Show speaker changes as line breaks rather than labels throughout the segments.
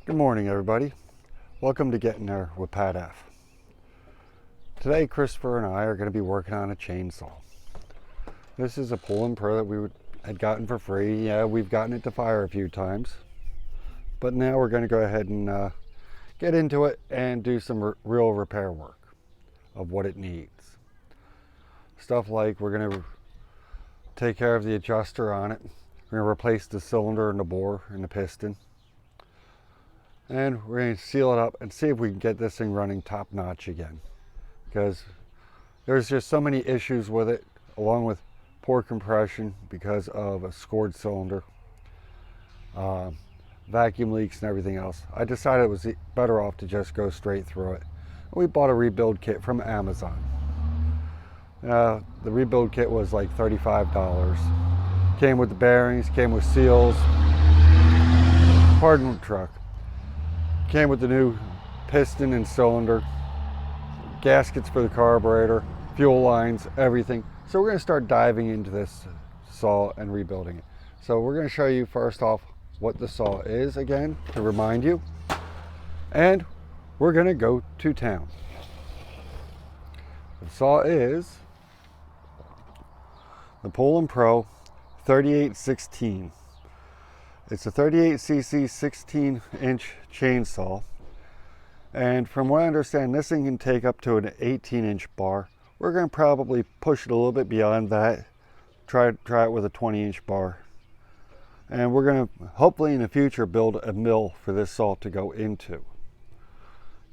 Good morning, everybody. Welcome to Getting There with Pat F. Today, Christopher and I are going to be working on a chainsaw. This is a Poulan Pro that we had gotten for free. Yeah, we've gotten it to fire a few times, but now we're going to go ahead and get into it and do some real repair work of what it needs. Stuff like we're going to take care of the adjuster on it. We're going to replace the cylinder and the bore and the piston. And we're going to seal it up and see if we can get this thing running top notch again. Because there's just so many issues with it, along with poor compression because of a scored cylinder, vacuum leaks and everything else. I decided it was better off to just go straight through it. We bought a rebuild kit from Amazon. The rebuild kit was like $35. Came with the bearings, came with seals, pardon the truck. Came with the new piston and cylinder, gaskets for the carburetor, fuel lines, everything. So we're going to start diving into this saw and rebuilding it. So we're going to show you first off what the saw is again, to remind you. And we're going to go to town. The saw is the Poulan Pro 3816. It's a 38cc 16-inch chainsaw, and from what I understand, this thing can take up to an 18-inch bar. We're going to probably push it a little bit beyond that, try it with a 20-inch bar, and we're going to hopefully in the future build a mill for this saw to go into.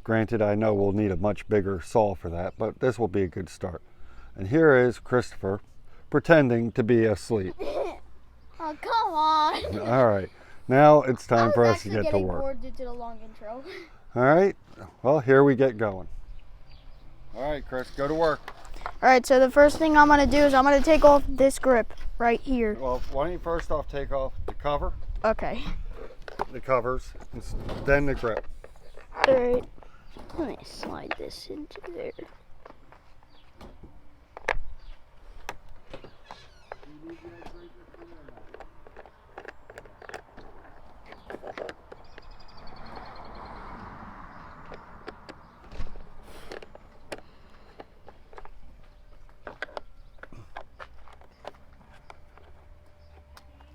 Granted, I know we'll need a much bigger saw for that, but this will be a good start. And here is Christopher pretending to be asleep.
Oh, come on.
All right, now it's time for us to get to work.
I was actually getting bored due to the long intro.
All right, well, here we get going. All right, Chris, go to work.
All right, so the first thing I'm going to do is I'm going to take off this grip right here.
Well, why don't you first off take off the cover,
Okay.
the covers, and then the grip.
All right. Let me slide this into there.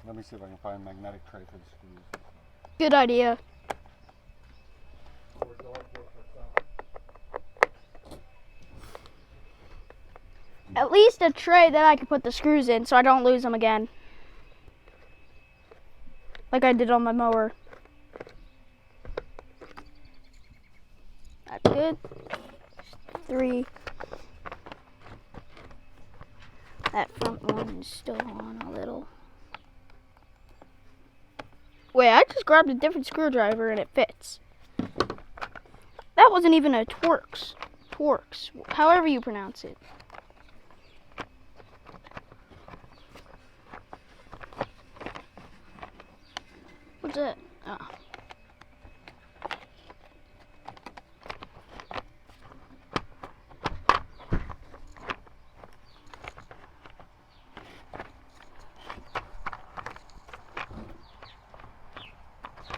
Let me see if I can find a magnetic tray for the screws.
Good idea. At least a tray that I can put the screws in so I don't lose them again. Like I did on my mower. That's good. 3. That front one is still on a little. Wait, I just grabbed a different screwdriver and it fits. That wasn't even a Torx, however you pronounce it. What's that? Oh.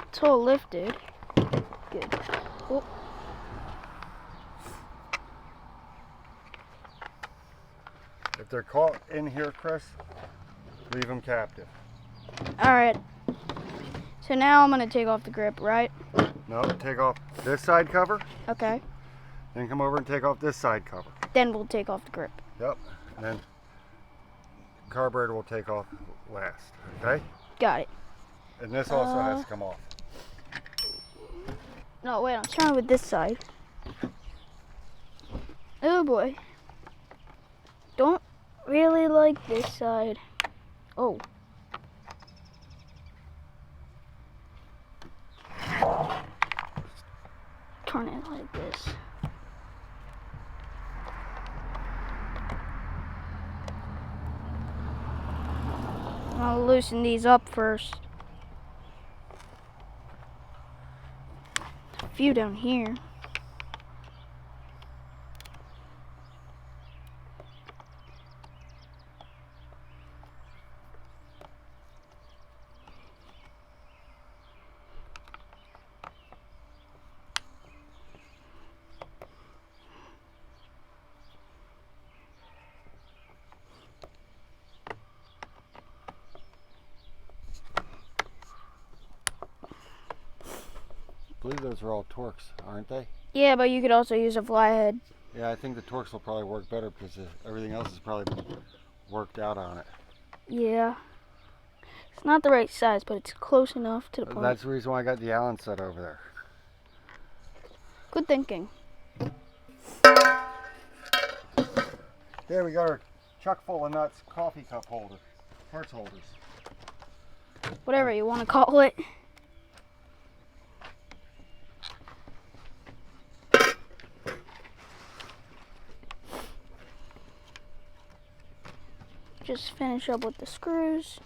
It's all lifted. Good. Oh.
If they're caught in here, Chris, leave them captive.
All right. So now I'm going to take off the grip, right?
No, take off this side cover,
Okay.
then come over and take off this side cover.
Then we'll take off the grip.
Yep, and then carburetor will take off last, okay?
Got it.
And this also has to come off.
No, wait, I'm starting with this side. Oh boy. Don't really like this side. Oh. Turn it like this. I'll loosen these up first. A few down here.
believe those are all Torx, aren't they?
Yeah, but you could also use a flathead.
Yeah, I think the Torx will probably work better because everything else has probably been worked out on it.
Yeah. It's not the right size, but it's close enough to the point.
That's the reason why I got the Allen set over there.
Good thinking.
There we got our chuck full of nuts coffee cup holder, parts holders.
Whatever you want to call it. Just finish up with the screws.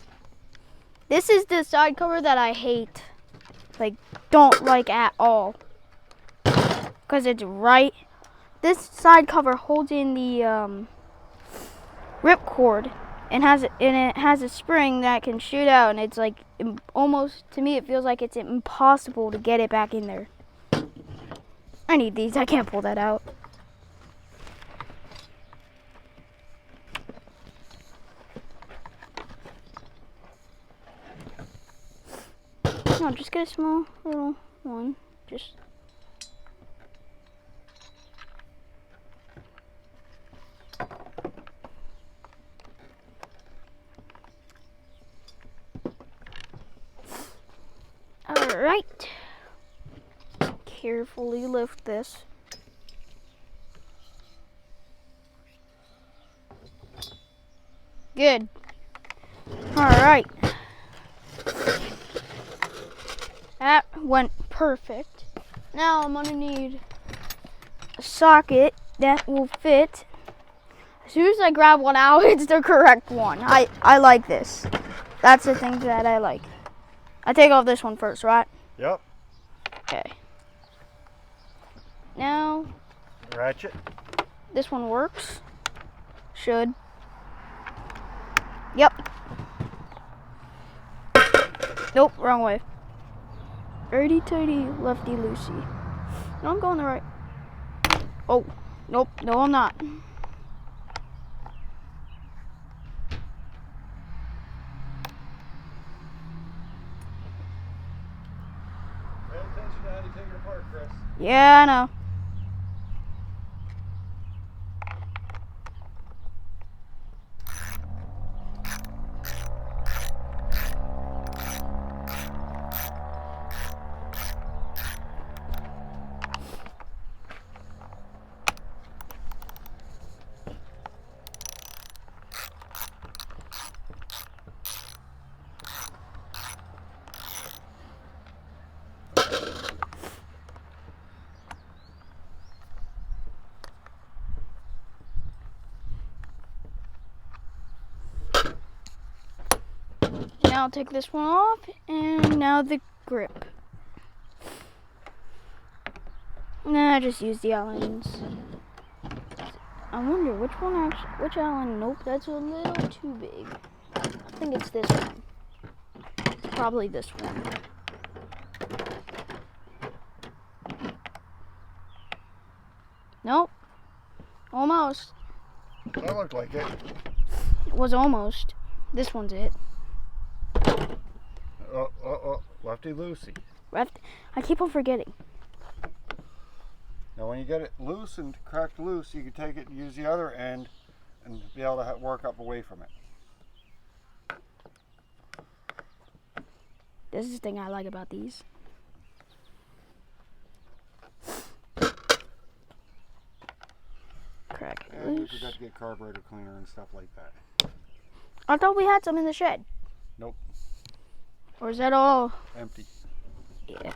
This is the side cover that I hate. Like, don't like at all. Because it's right. This side cover holds in the ripcord and it has a spring that can shoot out, and it's like almost, to me it feels like it's impossible to get it back in there. I need these. I can't pull that out. No, just get a small little one. Just. Alright. Carefully lift this. Good. Alright. That went perfect. Now I'm gonna need a socket that will fit. As soon as I grab one out, it's the correct one. I like this. That's the thing that I like. I take off this one first, right?
Yep.
Okay. Now,
Ratchet.
this one works. Should. Yep. Nope, wrong way. Righty tighty, lefty loosey. No, I'm going the right. Oh, nope, no I'm not.
Pay attention to how you take it apart, Chris.
Yeah, I know. Now I'll take this one off, and now the grip. Nah, I just use the Allens. I wonder which one actually, which Allen? Nope, that's a little too big. I think it's this one. It's probably this one. Nope. Almost.
That looked like it.
It was almost. This one's it.
Lefty loosey.
I keep on forgetting.
Now when you get it loose and cracked loose, you can take it and use the other end and be able to work up away from it.
This is the thing I like about these. Crack it
And we
loose.
forgot to get carburetor cleaner and stuff like that.
I thought we had some in the shed.
Nope.
Or is that all?
Empty.
Yeah.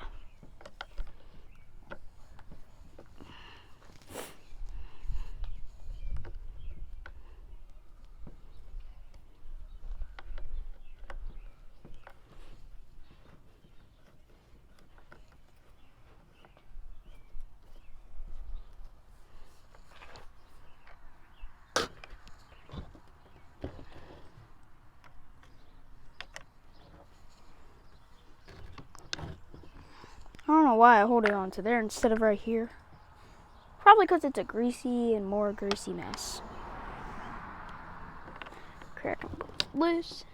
I don't know why I hold it onto there instead of right here. Probably because it's a greasy and more greasy mess. Crack them both loose.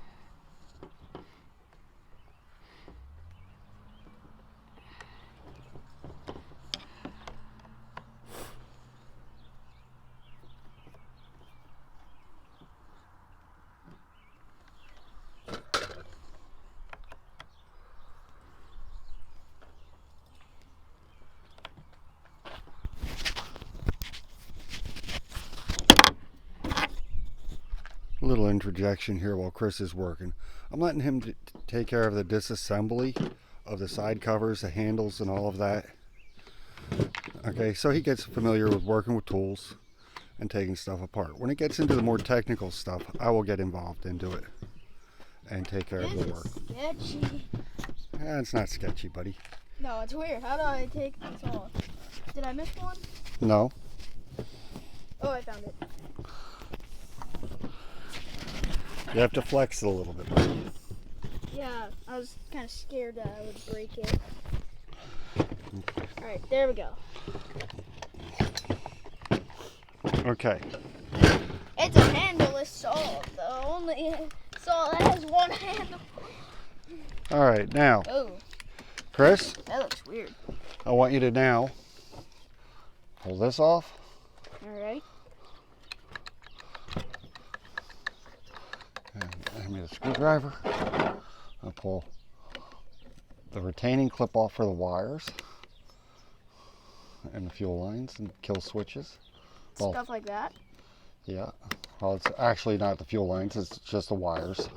little interjection here while Chris is working. I'm letting him take care of the disassembly of the side covers, the handles, and all of that. Okay, so he gets familiar with working with tools and taking stuff apart. When it gets into the more technical stuff, I will get involved into it and take care of the work.
Sketchy.
It's not sketchy, buddy.
No, it's weird. How do I take this off? Did I miss one?
No.
Oh, I found it.
You have to flex it a little bit, buddy.
Yeah, I was kind of scared that I would break it. All right, there we go.
Okay.
It's a handleless saw. The only saw that has one handle.
All right, now,
Oh,
Chris,
that looks weird.
I want you to now pull this off.
All right.
And hand me the screwdriver. I'll pull the retaining clip off for the wires and the fuel lines and kill switches. Well,
Stuff like that.
yeah. Well, it's actually not the fuel lines, it's just the wires.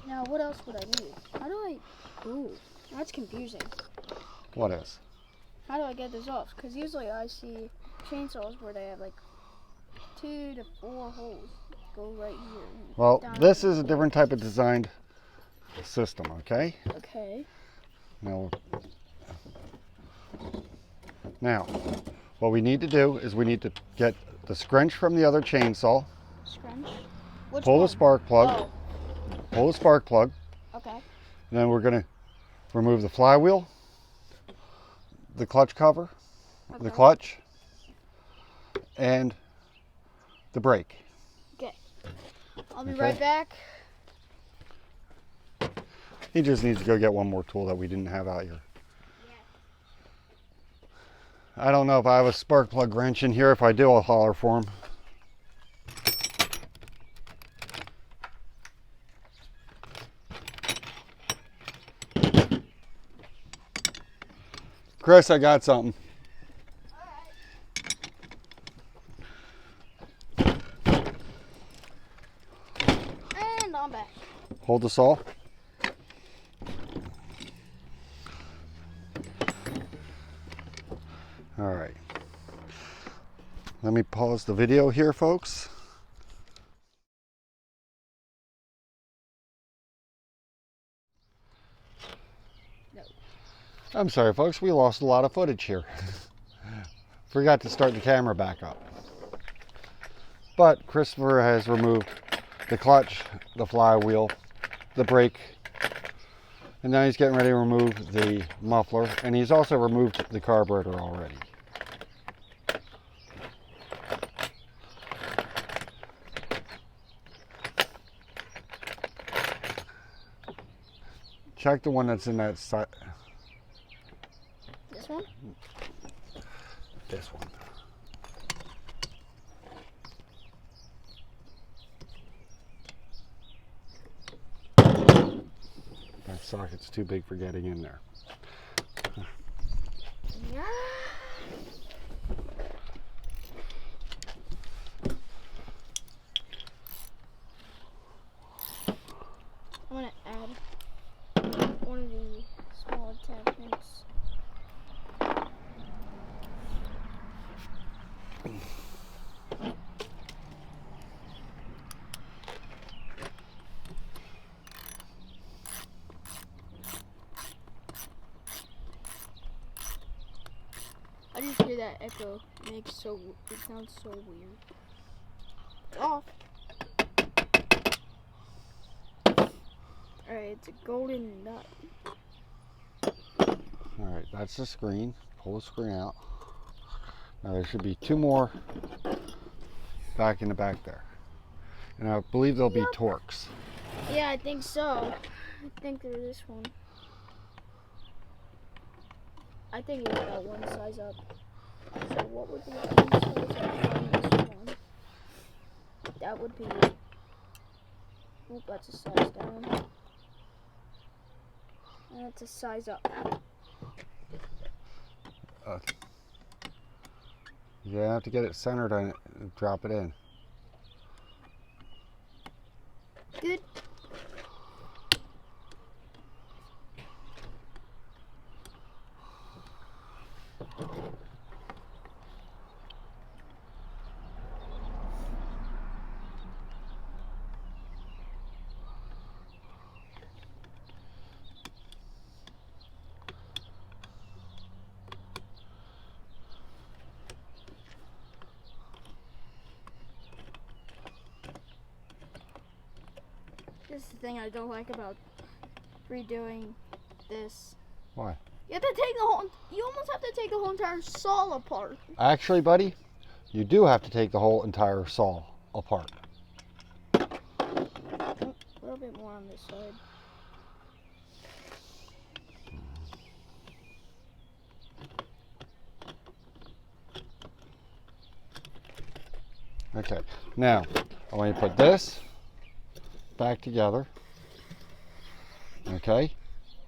Now, what else would I need? How do I... Ooh, that's confusing.
What is?
How do I get this off? Because usually I see chainsaws where they have like 2 to 4 holes. Go right here.
Well,
down
this
here.
is a different type of designed system, okay?
Okay.
Now, what we need to do is we need to get the scrunch from the other chainsaw,
Scrunch. Which
pull the
one?
spark plug, pull the spark plug,
Oh, okay.
and then we're going to remove the flywheel, the clutch cover, the
Okay.
clutch, and the brake.
I'll be
Okay.
right back.
He just needs to go get one more tool that we didn't have out here. I don't know if I have a spark plug wrench in here. If I do, I'll holler for him. Chris, I got something.
And I'm back.
Hold the saw. All right. Let me pause the video here, folks.
No.
I'm sorry, folks. We lost a lot of footage here. Forgot to start the camera back up. But Christopher has removed the clutch, the flywheel, the brake, and now he's getting ready to remove the muffler, and he's also removed the carburetor already. Check the one that's in that side.
This one?
This one. That socket's too big for getting in there.
Yeah. I'm gonna add one of the small attachments. I just hear that echo. It sounds so weird. It's off. Alright, it's a golden nut.
All right, that's the screen. Pull the screen out. Now there should be two more back in the back there. And I believe there'll be Torx.
Yeah, I think so. I think they're this one. I think it's about one size up. So what would be one size up from this one? That would be... Oh, that's a size down. And that's a size up.
You have to get it centered on it and drop it in.
Good. This is the thing I don't like about redoing this.
Why?
You have to take the whole. You almost have to take the whole entire saw apart.
Actually, buddy, you do have to take the whole entire saw apart.
A little bit more on this side.
Okay, now I want you to put this back together. Okay,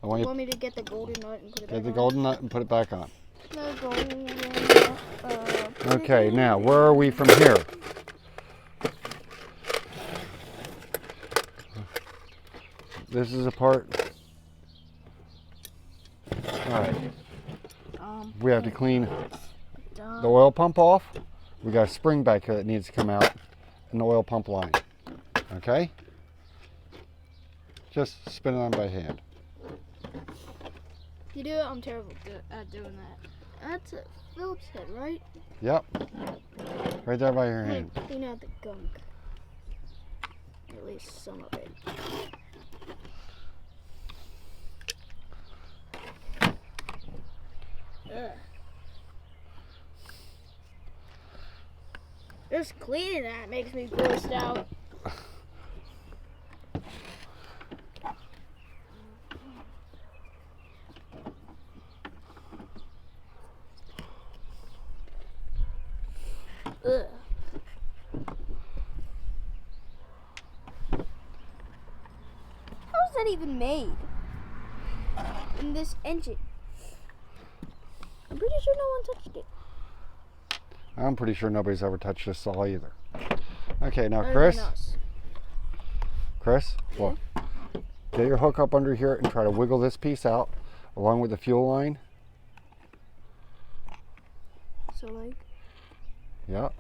I want
You
you
want me to get the golden nut and put it
to
back
get the
on?
golden nut and put it back on.
The golden nut. Put it
Okay,
in.
now where are we from here? This is a part. All right, we have to clean
Done.
the oil pump off. We got a spring back here that needs to come out, and the oil pump line. Okay? Just spin it on by hand.
You do it. I'm terrible at doing that. That's a Phillips head, right?
Yep. Right there by your
I'm
hand.
gonna clean out the gunk. At least some of it. Ugh. Just cleaning that makes me grossed out. Ugh. How is that even made? In this engine? I'm pretty sure no one touched it.
I'm pretty sure nobody's ever touched this saw either. Okay, now
Other
Chris,
than us.
look. Get your hook up under here and try to wiggle this piece out along with the fuel line.
So like,
Yep.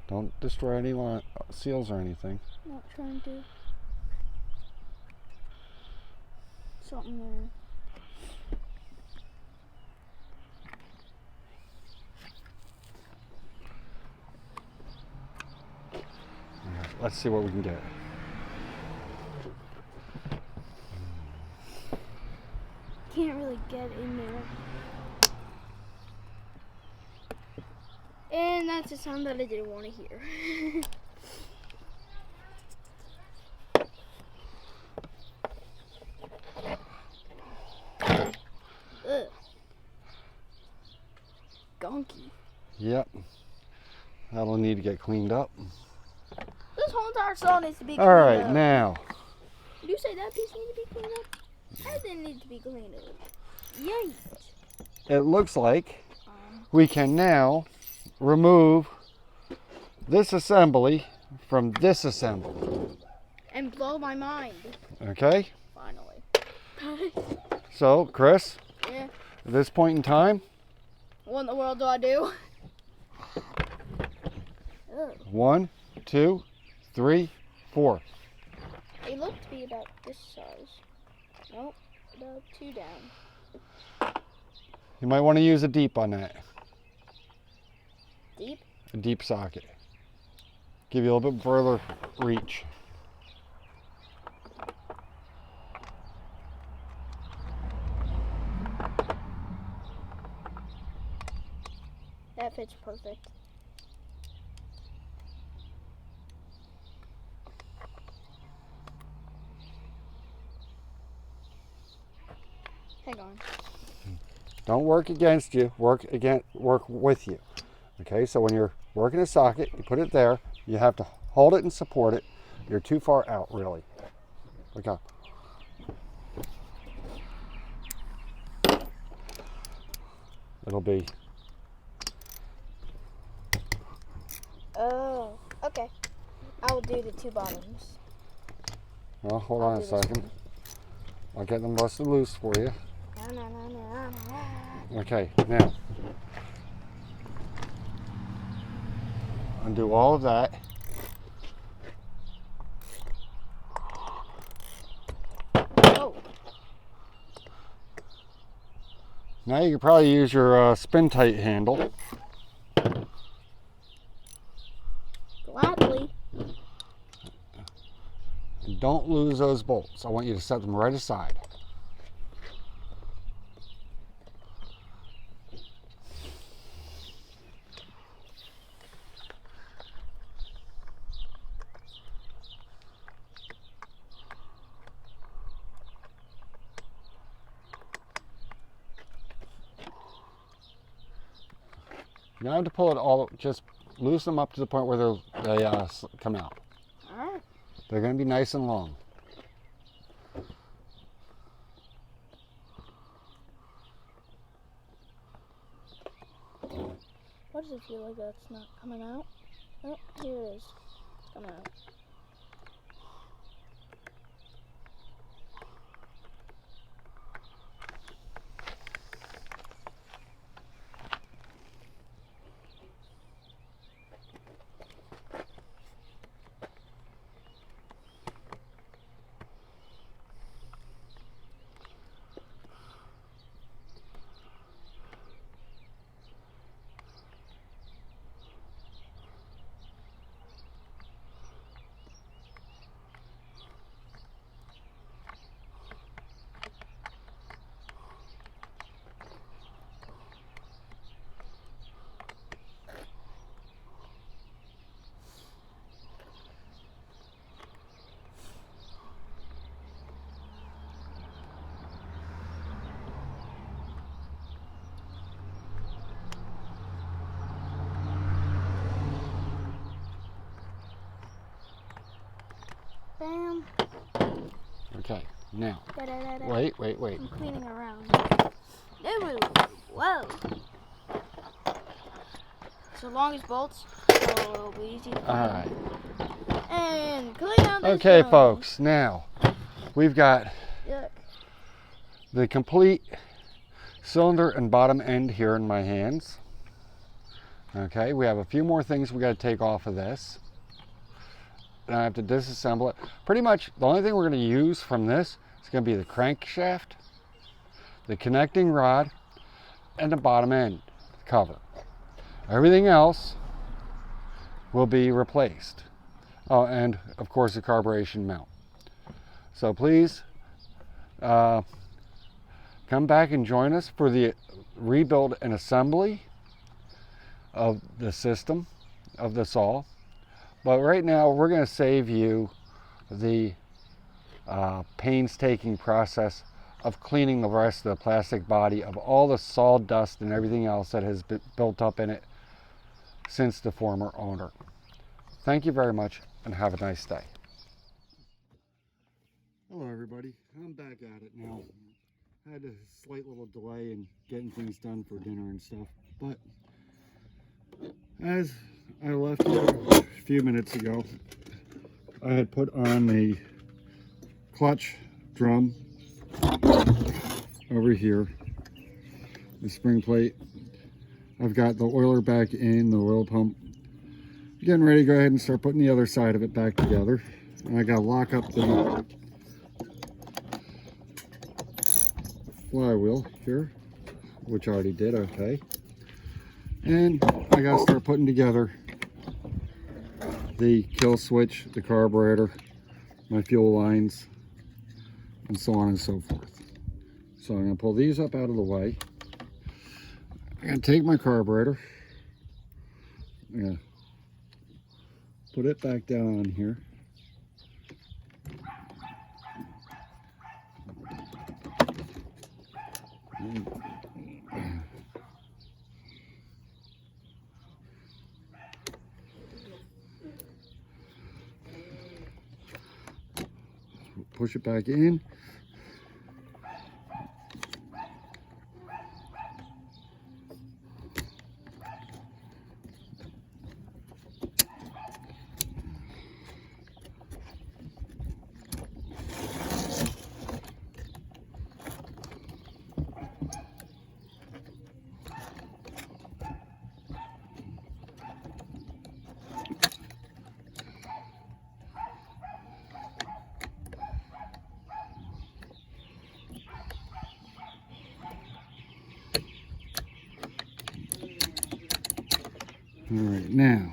Don't destroy any seals or anything.
not trying to. Something there.
Let's see what we can get.
Can't really get in there. And that's a sound that I didn't want to hear. Ugh. Gunky.
Yep. That'll need to get cleaned up.
This whole entire saw needs to be cleaned
All right,
up.
now.
Did you say that piece needs to be cleaned up? That didn't need to be cleaned up. Yay.
It looks like we can now remove this assembly from this assembly.
And blow my mind.
Okay?
Finally.
So, Chris,
Yeah.
at this point in time,
What in the world do I do? Ugh.
1, 2, 3, 4.
They look to be about this size. Nope. About 2 down.
You might want to use a deep on that.
Deep?
A deep socket. Give you a little bit further reach.
That fits perfect. Hang on.
Don't work against you, work with you. Okay, so when you're working a socket, you put it there, You have to hold it and support it. You're too far out, really. Okay. It'll be.
Oh, okay. I will do the two bottoms.
Well, hold on a second. I'll get them busted loose for you. Okay, now. Undo all of that.
Oh.
Now you can probably use your spin tight handle.
Gladly.
And don't lose those bolts. I want you to set them right aside. You don't have to pull it all, just loosen them up to the point where they come out.
Alright.
They're going to be nice and long.
Why does it feel like that's not coming out? Oh, here it is. It's coming out. Bam.
Okay, now,
Da-da-da-da.
wait.
I'm cleaning around. Ooh, whoa. So long as bolts, so it'll be easy to clean.
All right.
And clean out this
Okay,
room.
folks, now we've got
Yuck.
the complete cylinder and bottom end here in my hands. Okay, we have a few more things we got to take off of this. And I have to disassemble it. Pretty much the only thing we're going to use from this is going to be the crankshaft, the connecting rod, and the bottom end cover. Everything else will be replaced. Oh, and of course the carburation mount. So please come back and join us for the rebuild and assembly of the system of the saw. But right now we're going to save you the painstaking process of cleaning the rest of the plastic body of all the sawdust and everything else that has been built up in it since the former owner. Thank you very much and have a nice day. Hello everybody, I'm back at it now. I had a slight little delay in getting things done for dinner and stuff, but as I left here a few minutes ago, I had put on the clutch drum over here, the spring plate. I've got the oiler back in, the oil pump. Getting ready to go ahead and start putting the other side of it back together. And I gotta lock up the flywheel here, which I already did, okay. And I gotta start putting together the kill switch, the carburetor, my fuel lines, and so on and so forth. So I'm gonna pull these up out of the way. I'm gonna take my carburetor, I'm gonna put it back down on here. push it back in. All right, now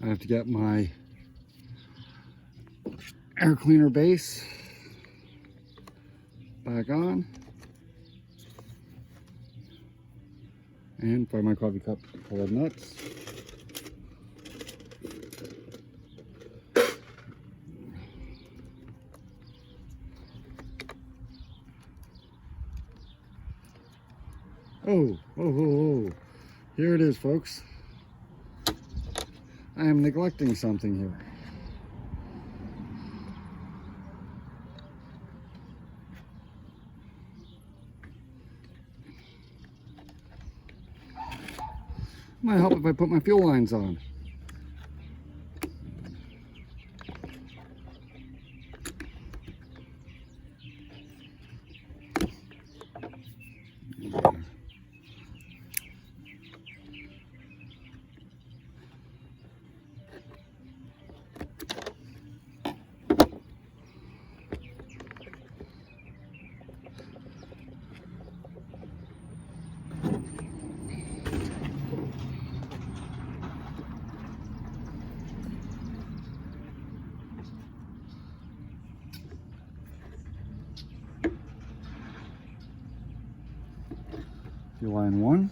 I have to get my air cleaner base back on and find my coffee cup full of nuts. Oh. Here it is, folks. I am neglecting something here. Might help if I put my fuel lines on. Fuel line 1.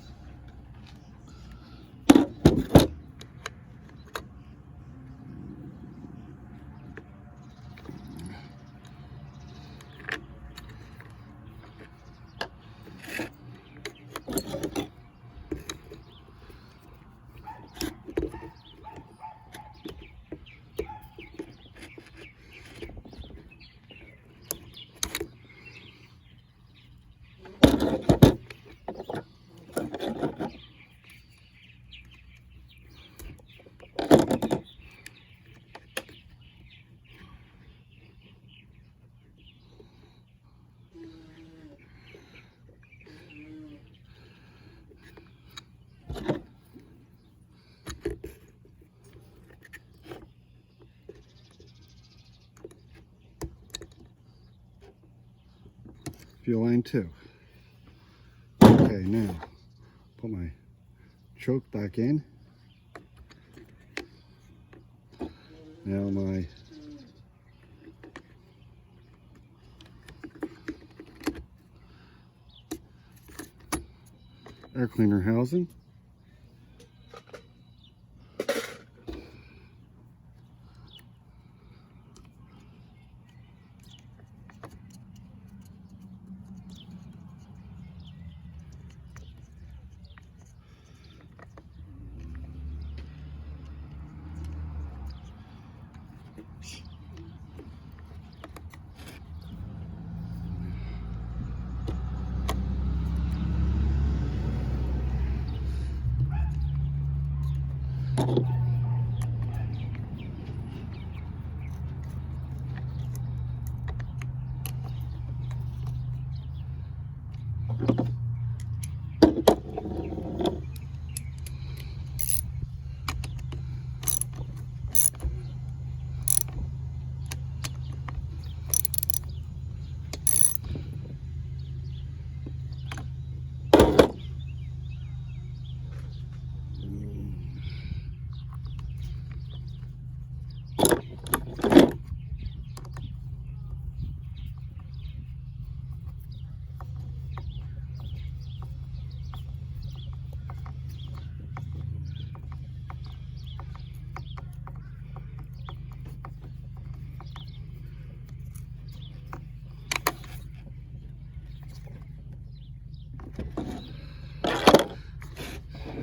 Fuel line 2. Okay, now put my choke back in. Now my air cleaner housing.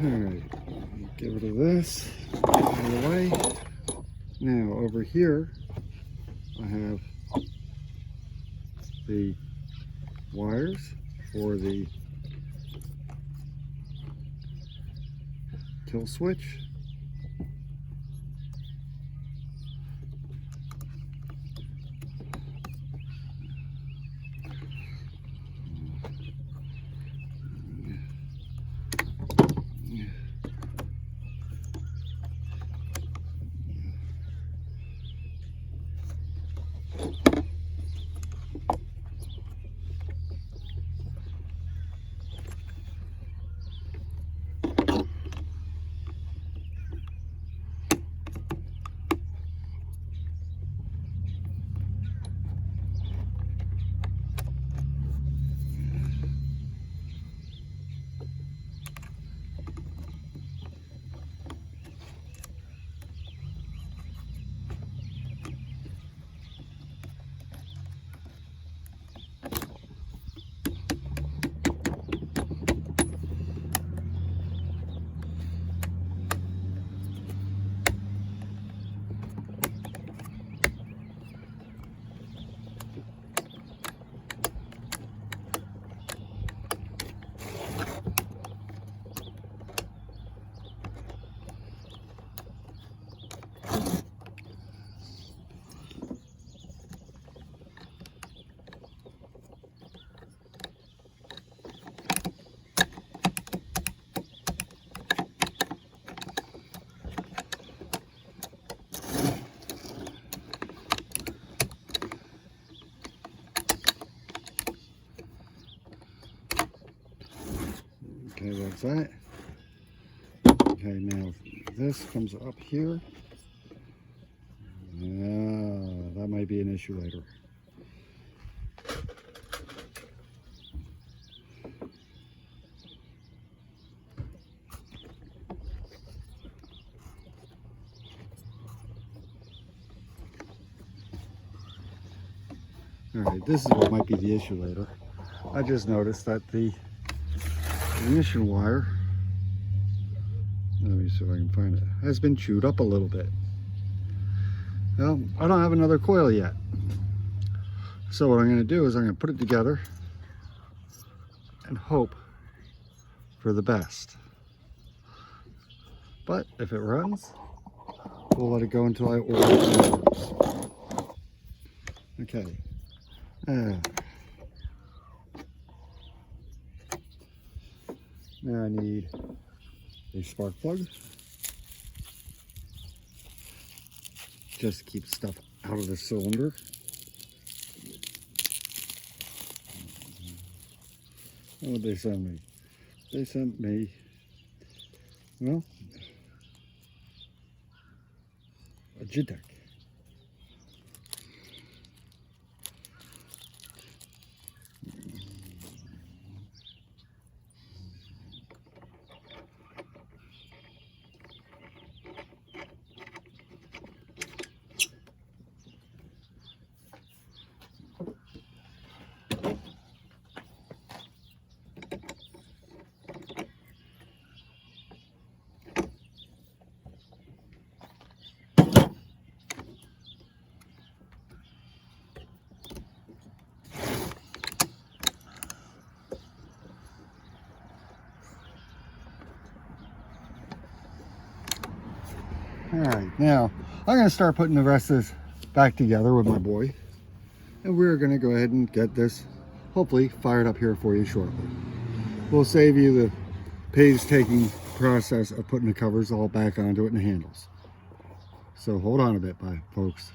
Alright, get rid of this out of the way. Now over here I have the wires for the kill switch. Okay, that's that. Okay, now this comes up here. That might be an issue later. Alright, this is what might be the issue later. I just noticed that the ignition wire, let me see if I can find it, has been chewed up a little bit. Well, I don't have another coil yet. So what I'm going to do is I'm going to put it together and hope for the best. But if it runs, we'll let it go until I order it. Okay. Now I need a spark plug. Just to keep stuff out of the cylinder. What did they send me? They sent me, well, a JITEC. All right, now I'm going to start putting the rest of this back together with my boy, and we're going to go ahead and get this hopefully fired up here for you shortly. We'll save you the painstaking process of putting the covers all back onto it and the handles. So hold on a bit, folks.